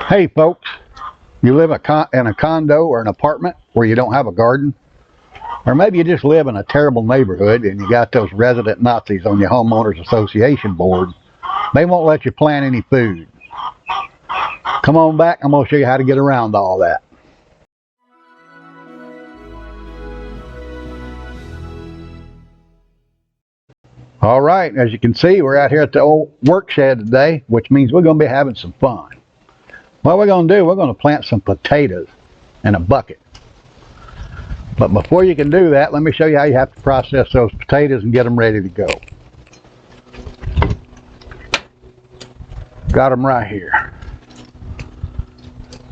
Hey folks, you live in a condo or an apartment where you don't have a garden? Or maybe you just live in a terrible neighborhood and you got those resident Nazis on your homeowners association board. They won't let you plant any food. Come on back, I'm going to show you how to get around all that. Alright, as you can see, we're out here at the old work shed today, which means we're going to be having some fun. What we're going to do, we're going to plant some potatoes in a bucket. But before you can do that, let me show you how you have to process those potatoes and get them ready to go. Got them right here.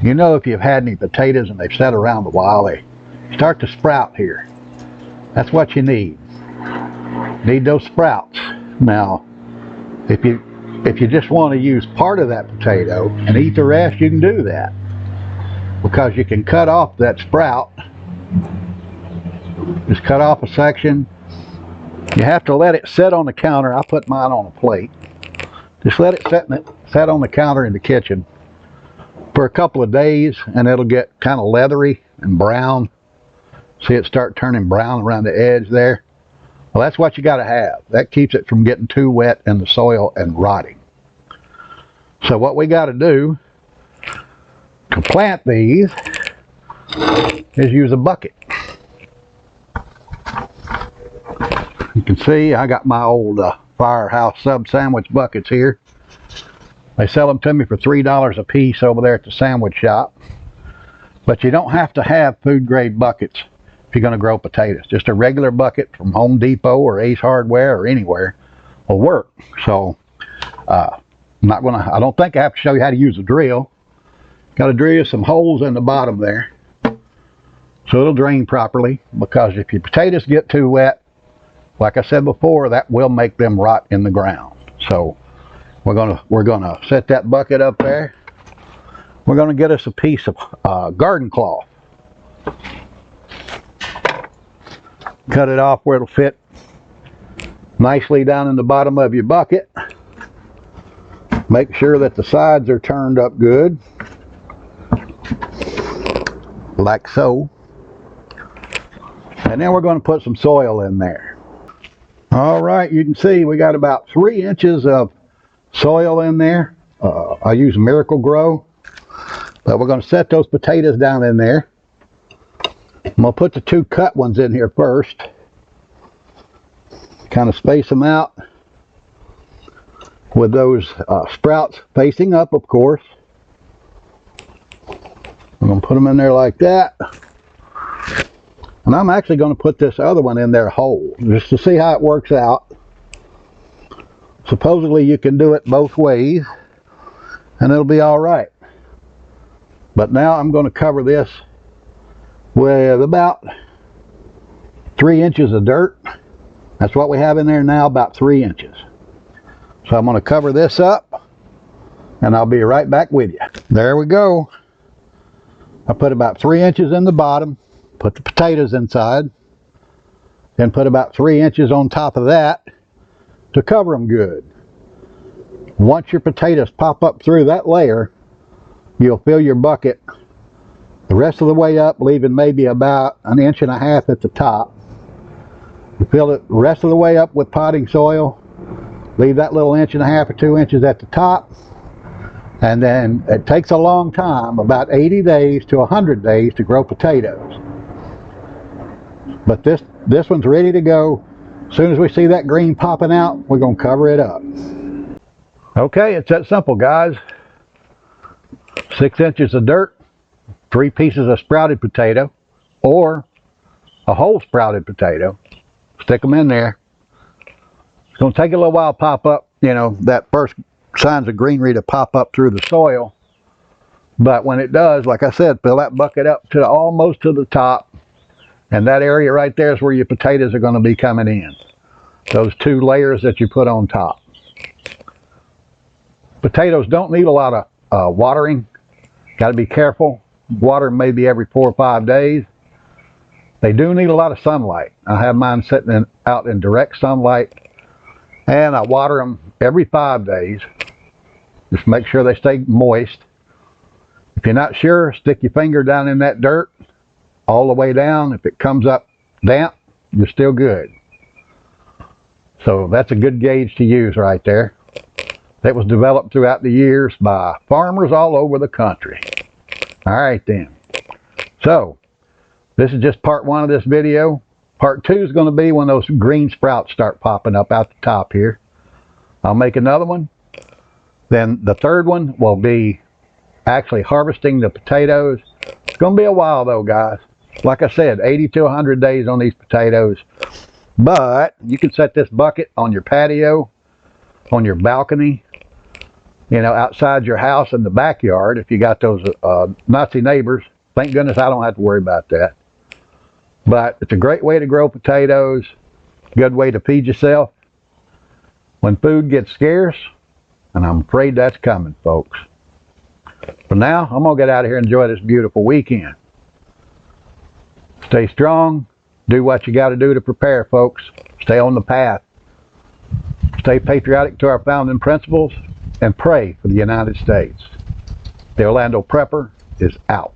You know, if you've had any potatoes and they've sat around a while, they start to sprout here. That's what you need. Need those sprouts. Now, if you just want to use part of that potato and eat the rest, you can do that, because you can cut off that sprout. Just cut off a section. You have to let it sit on the counter. I put mine on a plate. Just let it sit on the counter in the kitchen for a couple of days, and it'll get kind of leathery and brown. See it start turning brown around the edge there? Well, that's what you got to have. That keeps it from getting too wet in the soil and rotting. So what we got to do to plant these is use a bucket. You can see I got my old Firehouse sub sandwich buckets here. They sell them to me for $3 a piece over there at the sandwich shop. But you don't have to have food grade buckets if you're going to grow potatoes. Just a regular bucket from Home Depot or Ace Hardware or anywhere will work. So I don't think I have to show you how to use a drill. Got to drill some holes in the bottom there so it'll drain properly, because if your potatoes get too wet, like I said before, that will make them rot in the ground. So we're gonna set that bucket up there. We're gonna get us a piece of garden cloth. Cut it off where it'll fit nicely down in the bottom of your bucket. Make sure that the sides are turned up good, like so. And then we're going to put some soil in there. Alright, you can see we got about 3 inches of soil in there. I use Miracle Grow. But we're going to set those potatoes down in there. I'm going to put the 2 cut ones in here first. Kind of space them out with those sprouts facing up, of course. I'm going to put them in there like that. And I'm actually going to put this other one in there whole, just to see how it works out. Supposedly you can do it both ways, and it'll be all right. But now I'm going to cover this with about 3 inches of dirt. That's what we have in there now, about 3 inches. So I'm going to cover this up, and I'll be right back with you. There we go. I put about 3 inches in the bottom. Put the potatoes inside, then put about 3 inches on top of that to cover them good. Once your potatoes pop up through that layer, you'll fill your bucket the rest of the way up, leaving maybe about 1.5 inches at the top. You fill it the rest of the way up with potting soil, leave that little 1.5 inches or 2 inches at the top, and then it takes a long time, about 80 days to 100 days to grow potatoes. But this one's ready to go. As soon as we see that green popping out, we're going to cover it up. Okay, it's that simple, guys. 6 inches of dirt, 3 pieces of sprouted potato, or a whole sprouted potato. Stick them in there. It's going to take a little while to pop up, you know, that first signs of greenery to pop up through the soil. But when it does, like I said, fill that bucket up to almost to the top. And that area right there is where your potatoes are going to be coming in. Those 2 layers that you put on top. Potatoes don't need a lot of watering. Got to be careful. Water maybe every 4 or 5 days. They do need a lot of sunlight. I have mine sitting out in direct sunlight. And I water them every 5 days. Just make sure they stay moist. If you're not sure, stick your finger down in that dirt all the way down. If it comes up damp, you're still good. So that's a good gauge to use right there. That was developed throughout the years by farmers all over the country. All right then. So this is just part one of this video. Part two is going to be when those green sprouts start popping up out the top here. I'll make another one. Then the third one will be actually harvesting the potatoes. It's going to be a while though, guys. Like I said, 80 to 100 days on these potatoes. But you can set this bucket on your patio, on your balcony, you know, outside your house in the backyard if you got those Nazi neighbors. Thank goodness I don't have to worry about that. But it's a great way to grow potatoes, good way to feed yourself when food gets scarce, and I'm afraid that's coming, folks. For now, I'm going to get out of here and enjoy this beautiful weekend. Stay strong. Do what you got to do to prepare, folks. Stay on the path. Stay patriotic to our founding principles and pray for the United States. The Orlando Prepper is out.